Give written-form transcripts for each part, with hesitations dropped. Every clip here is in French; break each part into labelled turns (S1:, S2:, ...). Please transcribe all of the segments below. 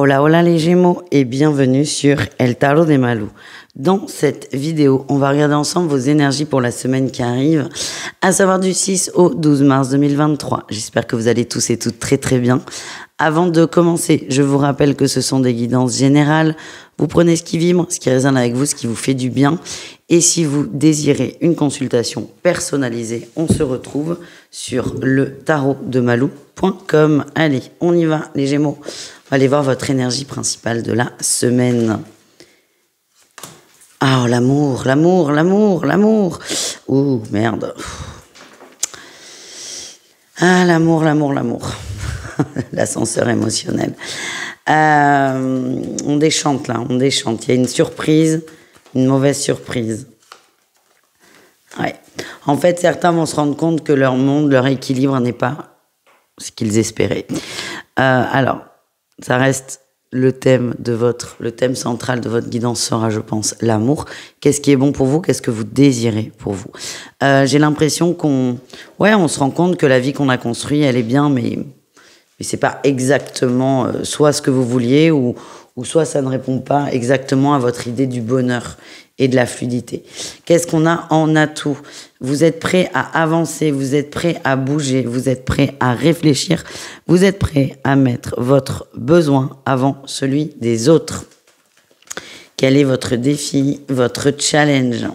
S1: Hola, hola les Gémeaux et bienvenue sur El Tarot de Malou. Dans cette vidéo, on va regarder ensemble vos énergies pour la semaine qui arrive, à savoir du 6 au 12 mars 2023. J'espère que vous allez tous et toutes très très bien. Avant de commencer, je vous rappelle que ce sont des guidances générales. Vous prenez ce qui vibre, ce qui résonne avec vous, ce qui vous fait du bien. Et si vous désirez une consultation personnalisée, on se retrouve sur le tarotdemalou.com. Allez, on y va les Gémeaux. On va aller voir votre énergie principale de la semaine. Ah, l'amour, l'amour, l'amour, l'amour. Ouh, merde. Ah, l'amour, l'amour, l'amour. L'ascenseur émotionnel. On déchante là, on déchante. Il y a une surprise, une mauvaise surprise. Ouais. En fait, certains vont se rendre compte que leur monde, leur équilibre n'est pas ce qu'ils espéraient. Alors, ça reste le thème central de votre guidance sera, je pense, l'amour. Qu'est-ce qui est bon pour vous? Qu'est-ce que vous désirez pour vous? J'ai l'impression on se rend compte que la vie qu'on a construite, elle est bien, mais c'est pas exactement soit ce que vous vouliez ou soit ça ne répond pas exactement à votre idée du bonheur et de la fluidité. Qu'est-ce qu'on a en atout? Vous êtes prêt à avancer, vous êtes prêt à bouger, vous êtes prêt à réfléchir, vous êtes prêt à mettre votre besoin avant celui des autres. Quel est votre défi, votre challenge?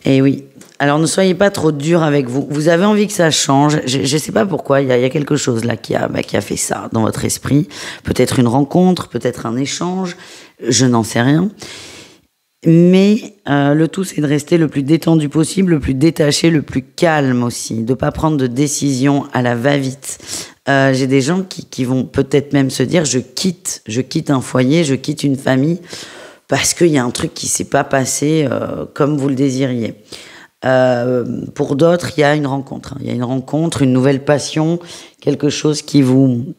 S1: Eh oui. Alors, ne soyez pas trop dur avec vous. Vous avez envie que ça change. Je ne sais pas pourquoi. Il y a quelque chose là qui a fait ça dans votre esprit. Peut-être une rencontre, peut-être un échange. Je n'en sais rien. Mais le tout, c'est de rester le plus détendu possible, le plus détaché, le plus calme aussi. De ne pas prendre de décision à la va-vite. J'ai des gens qui vont peut-être même se dire je quitte un foyer, je quitte une famille parce qu'il y a un truc qui ne s'est pas passé comme vous le désiriez. Pour d'autres, il y a une rencontre. Il y a une rencontre, une nouvelle passion, quelque chose qui vous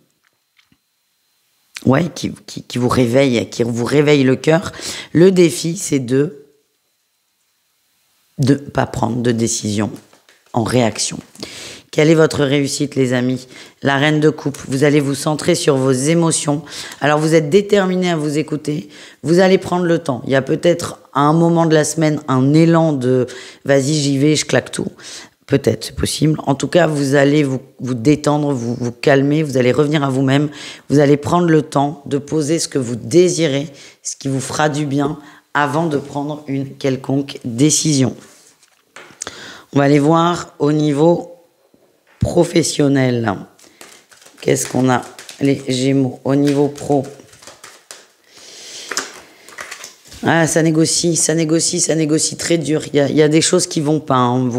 S1: réveille, qui vous réveille le cœur. Le défi, c'est de pas prendre de décision en réaction. Quelle est votre réussite, les amis? La reine de coupe, vous allez vous centrer sur vos émotions. Alors, vous êtes déterminé à vous écouter. Vous allez prendre le temps. Il y a peut-être à un moment de la semaine un élan de « vas-y, j'y vais, je claque tout ». Peut-être, c'est possible. En tout cas, vous allez vous détendre, vous calmer, vous allez revenir à vous-même. Vous allez prendre le temps de poser ce que vous désirez, ce qui vous fera du bien avant de prendre une quelconque décision. On va aller voir au niveau professionnel. Qu'est-ce qu'on a, les Gémeaux, au niveau pro? Ah, ça négocie très dur. Il y a des choses qui vont pas. Hein.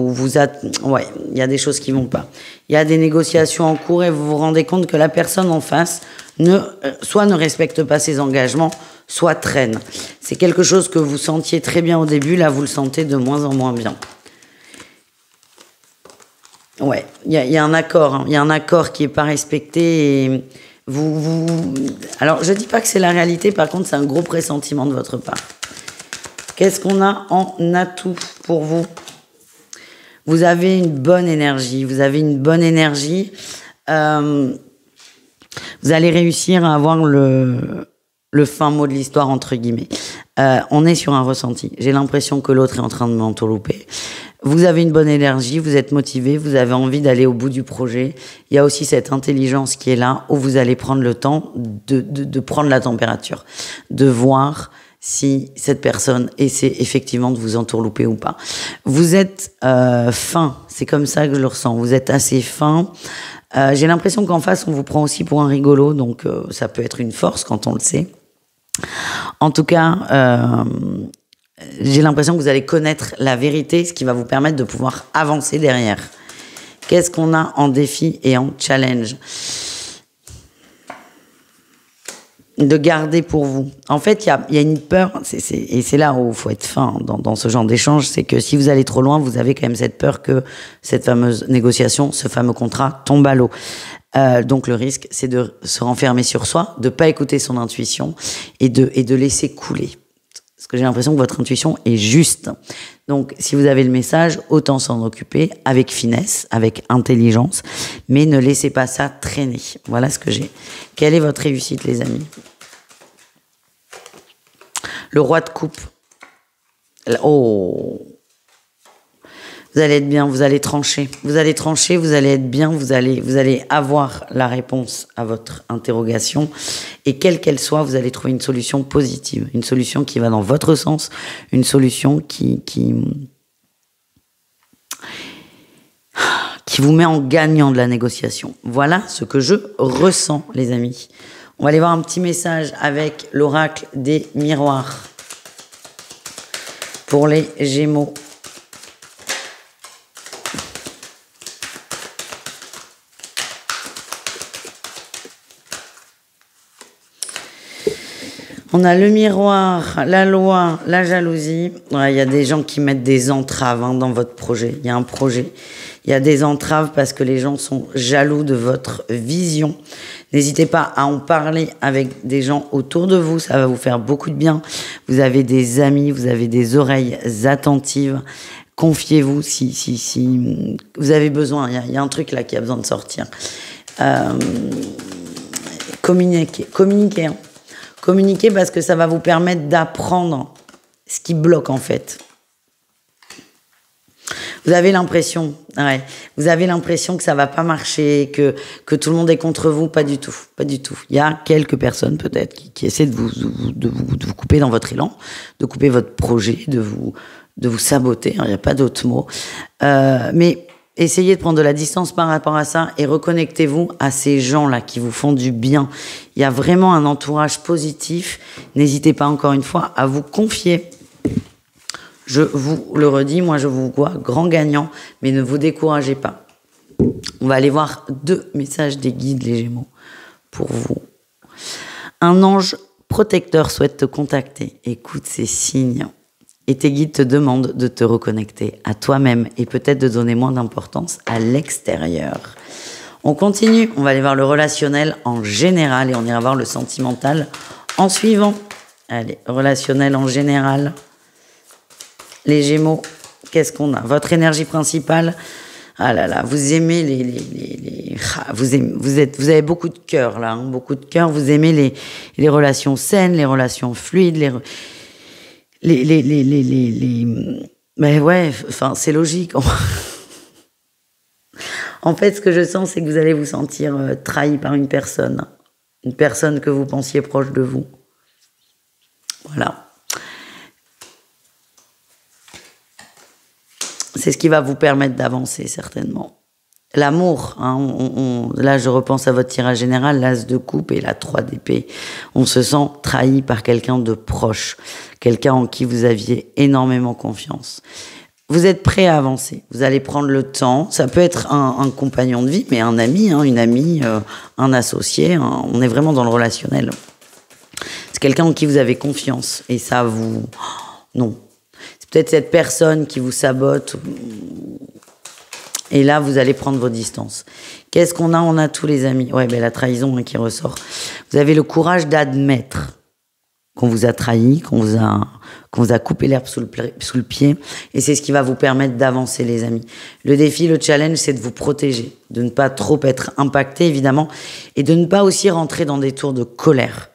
S1: Il y a des choses qui vont pas. Il y a des négociations en cours et vous vous rendez compte que la personne en face soit ne respecte pas ses engagements, soit traîne. C'est quelque chose que vous sentiez très bien au début, là vous le sentez de moins en moins bien. Ouais, il y a un accord. Hein. Il y a un accord qui est pas respecté et Alors, je dis pas que c'est la réalité, par contre, c'est un gros pressentiment de votre part. Qu'est-ce qu'on a en atout pour vous? Vous avez une bonne énergie. Vous allez réussir à avoir le fin mot de l'histoire, entre guillemets. On est sur un ressenti. J'ai l'impression que l'autre est en train de m'entourlouper. Vous avez une bonne énergie, vous êtes motivé, vous avez envie d'aller au bout du projet. Il y a aussi cette intelligence qui est là, où vous allez prendre le temps de prendre la température, de voir si cette personne essaie effectivement de vous entourlouper ou pas. Vous êtes fin, c'est comme ça que je le ressens. Vous êtes assez fin. J'ai l'impression qu'en face, on vous prend aussi pour un rigolo, donc ça peut être une force quand on le sait. En tout cas, j'ai l'impression que vous allez connaître la vérité, ce qui va vous permettre de pouvoir avancer derrière. Qu'est-ce qu'on a en défi et en challenge? De garder pour vous. En fait, il y a une peur, et c'est là où il faut être fin dans ce genre d'échange, c'est que si vous allez trop loin, vous avez quand même cette peur que cette fameuse négociation, ce fameux contrat tombe à l'eau. Donc le risque, c'est de se renfermer sur soi, de pas écouter son intuition et de laisser couler. que j'ai l'impression que votre intuition est juste. Donc, si vous avez le message, autant s'en occuper avec finesse, avec intelligence, mais ne laissez pas ça traîner. Voilà ce que j'ai. Quelle est votre réussite, les amis? Le roi de coupe. Oh! Vous allez être bien, vous allez trancher. Vous allez trancher, vous allez être bien, vous allez avoir la réponse à votre interrogation. Et quelle qu'elle soit, vous allez trouver une solution positive. Une solution qui va dans votre sens. Une solution qui vous met en gagnant de la négociation. Voilà ce que je ressens, les amis. On va aller voir un petit message avec l'oracle des miroirs. Pour les Gémeaux. On a le miroir, la loi, la jalousie. Ouais, y a des gens qui mettent des entraves dans votre projet. Il y a un projet. Il y a des entraves parce que les gens sont jaloux de votre vision. N'hésitez pas à en parler avec des gens autour de vous. Ça va vous faire beaucoup de bien. Vous avez des amis, vous avez des oreilles attentives. Confiez-vous si vous avez besoin. Il y a un truc là qui a besoin de sortir. Communiquez. Communiquez parce que ça va vous permettre d'apprendre ce qui bloque en fait. Vous avez l'impression, que ça va pas marcher, que tout le monde est contre vous, pas du tout. Il y a quelques personnes peut-être qui essaient de vous couper dans votre élan, de couper votre projet, de vous saboter. Il n'y a pas d'autre mot. Mais essayez de prendre de la distance par rapport à ça et reconnectez-vous à ces gens-là qui vous font du bien. Il y a vraiment un entourage positif. N'hésitez pas encore une fois à vous confier. Je vous le redis, moi je vous vois grand gagnant, mais ne vous découragez pas. On va aller voir 2 messages des guides, les Gémeaux, pour vous. Un ange protecteur souhaite te contacter. Écoute ces signes. Et tes guides te demandent de te reconnecter à toi-même et peut-être de donner moins d'importance à l'extérieur. On continue, on va aller voir le relationnel en général et on ira voir le sentimental en suivant. Allez, relationnel en général. Les Gémeaux, qu'est-ce qu'on a? Votre énergie principale, ah là là, vous aimez vous avez beaucoup de cœur là, beaucoup de cœur. Vous aimez les relations saines, les relations fluides, mais ouais, enfin c'est logique. En fait, ce que je sens, c'est que vous allez vous sentir trahi par une personne que vous pensiez proche de vous. Voilà. C'est ce qui va vous permettre d'avancer, certainement. L'amour, là je repense à votre tirage général, l'as de coupe et la 3 d'épée. On se sent trahi par quelqu'un de proche, quelqu'un en qui vous aviez énormément confiance. Vous êtes prêt à avancer, vous allez prendre le temps. Ça peut être un compagnon de vie, mais un ami, une amie, un associé. On est vraiment dans le relationnel. C'est quelqu'un en qui vous avez confiance et ça vous... Non. C'est peut-être cette personne qui vous sabote. Et là, vous allez prendre vos distances. Qu'est-ce qu'on a? On a tous les amis. Ouais, la trahison qui ressort. Vous avez le courage d'admettre qu'on vous a trahi, qu'on vous a coupé l'herbe sous le pied. Et c'est ce qui va vous permettre d'avancer, les amis. Le défi, le challenge, c'est de vous protéger, de ne pas trop être impacté, évidemment, et de ne pas aussi rentrer dans des tours de colère.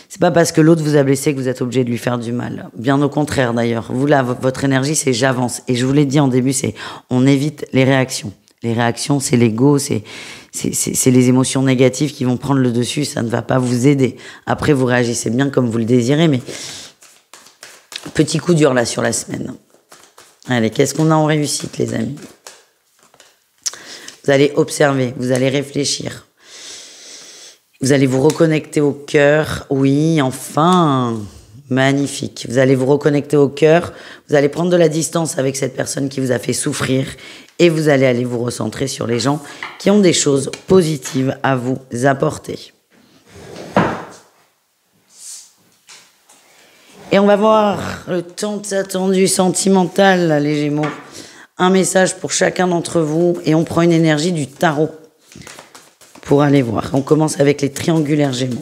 S1: C'est pas parce que l'autre vous a blessé que vous êtes obligé de lui faire du mal. Bien au contraire, d'ailleurs. Vous, là, votre énergie, c'est j'avance. Et je vous l'ai dit en début, c'est on évite les réactions. Les réactions, c'est l'ego, c'est les émotions négatives qui vont prendre le dessus. Ça ne va pas vous aider. Après, vous réagissez bien comme vous le désirez, mais petit coup dur, là, sur la semaine. Allez, qu'est-ce qu'on a en réussite, les amis? Vous allez observer, vous allez réfléchir. Vous allez vous reconnecter au cœur. Oui, enfin, magnifique. Vous allez vous reconnecter au cœur. Vous allez prendre de la distance avec cette personne qui vous a fait souffrir. Et vous allez aller vous recentrer sur les gens qui ont des choses positives à vous apporter. Et on va voir le tant attendu sentimental, les Gémeaux. Un message pour chacun d'entre vous. Et on prend une énergie du tarot. Pour aller voir. On commence avec les triangulaires Gémeaux.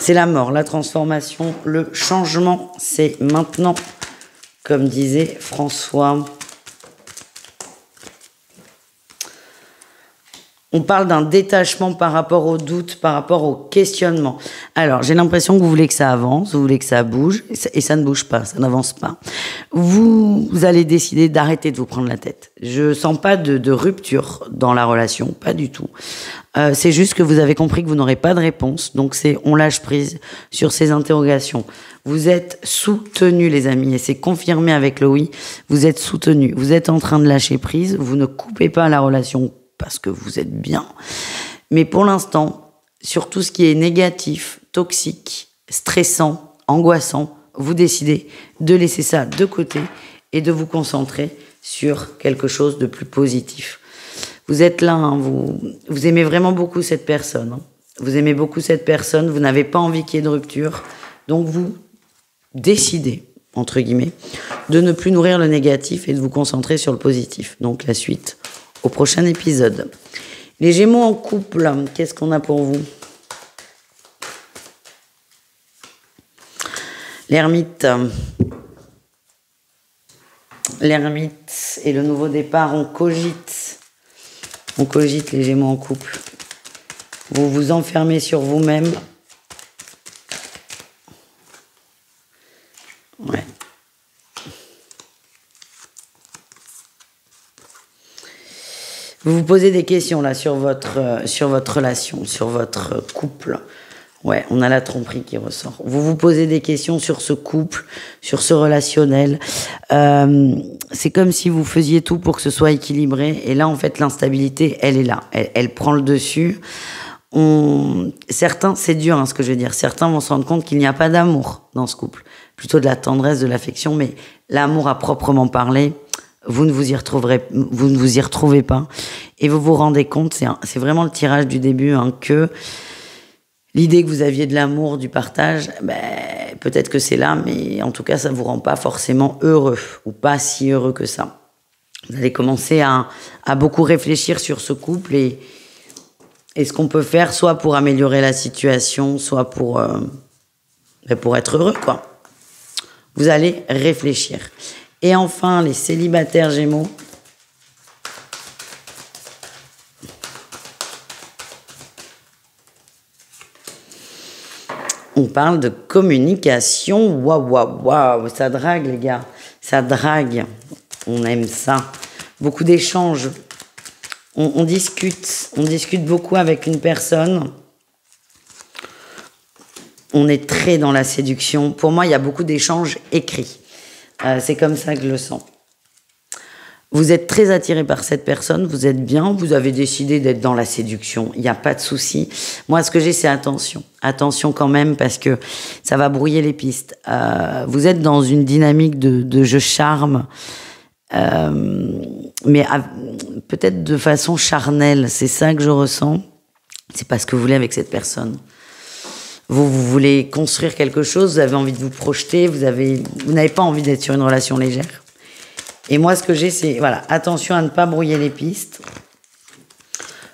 S1: c'est la mort, la transformation, le changement, c'est maintenant, comme disait François. On parle d'un détachement par rapport au doute, par rapport au questionnement. Alors, j'ai l'impression que vous voulez que ça avance, vous voulez que ça bouge, et ça ne bouge pas, ça n'avance pas. Vous allez décider d'arrêter de vous prendre la tête. Je sens pas de rupture dans la relation, pas du tout. C'est juste que vous avez compris que vous n'aurez pas de réponse, donc on lâche prise sur ces interrogations. Vous êtes soutenus, les amis, et c'est confirmé avec le oui. Vous êtes soutenus, vous êtes en train de lâcher prise, vous ne coupez pas la relation parce que vous êtes bien. Mais pour l'instant, sur tout ce qui est négatif, toxique, stressant, angoissant, vous décidez de laisser ça de côté et de vous concentrer sur quelque chose de plus positif. Vous êtes là, hein, vous aimez vraiment beaucoup cette personne. Hein. Vous aimez beaucoup cette personne, vous n'avez pas envie qu'il y ait de rupture. Donc vous décidez, entre guillemets, de ne plus nourrir le négatif et de vous concentrer sur le positif. Donc la suite au prochain épisode. Les Gémeaux en couple, qu'est-ce qu'on a pour vous? L'ermite. L'ermite et le nouveau départ, on cogite. On cogite les Gémeaux en couple. Vous vous enfermez sur vous-même. Ouais. Vous vous posez des questions là sur votre relation, sur votre couple. Ouais, on a la tromperie qui ressort. Vous vous posez des questions sur ce couple, sur ce relationnel. C'est comme si vous faisiez tout pour que ce soit équilibré. Et là, en fait, l'instabilité, elle est là. Elle prend le dessus. Certains, c'est dur hein, ce que je veux dire. Certains vont se rendre compte qu'il n'y a pas d'amour dans ce couple. Plutôt de la tendresse, de l'affection. Mais l'amour à proprement parler, vous ne vous y retrouvez pas. Et vous vous rendez compte, c'est vraiment le tirage du début, hein, que l'idée que vous aviez de l'amour, du partage, peut-être que c'est là, mais en tout cas, ça ne vous rend pas forcément heureux, ou pas si heureux que ça. Vous allez commencer à beaucoup réfléchir sur ce couple et ce qu'on peut faire, soit pour améliorer la situation, soit pour être heureux, quoi. Vous allez réfléchir. Et enfin, les célibataires Gémeaux. On parle de communication. Waouh, ça drague, les gars. Ça drague. On aime ça. Beaucoup d'échanges. On discute. On discute beaucoup avec une personne. On est très dans la séduction. Pour moi, il y a beaucoup d'échanges écrits. C'est comme ça que je le sens. Vous êtes très attiré par cette personne, vous êtes bien, vous avez décidé d'être dans la séduction, il n'y a pas de souci. Moi, ce que j'ai, c'est attention. Attention quand même, parce que ça va brouiller les pistes. Vous êtes dans une dynamique de jeu charme, mais peut-être de façon charnelle. C'est ça que je ressens. C'est pas ce que vous voulez avec cette personne. Vous voulez construire quelque chose, vous avez envie de vous projeter, vous n'avez pas envie d'être sur une relation légère. Et moi, ce que j'ai, c'est, voilà, attention à ne pas brouiller les pistes.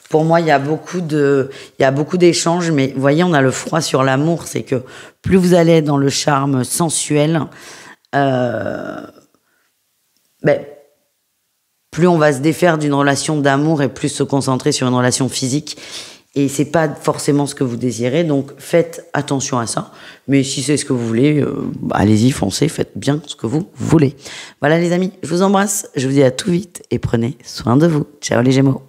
S1: Pour moi, il y a beaucoup d'échanges, mais vous voyez, on a le froid sur l'amour, c'est que plus vous allez dans le charme sensuel, plus on va se défaire d'une relation d'amour et plus se concentrer sur une relation physique. Et c'est pas forcément ce que vous désirez, donc faites attention à ça. Mais si c'est ce que vous voulez, allez-y, foncez, faites bien ce que vous voulez. Voilà les amis, je vous embrasse, je vous dis à tout vite et prenez soin de vous. Ciao les Gémeaux.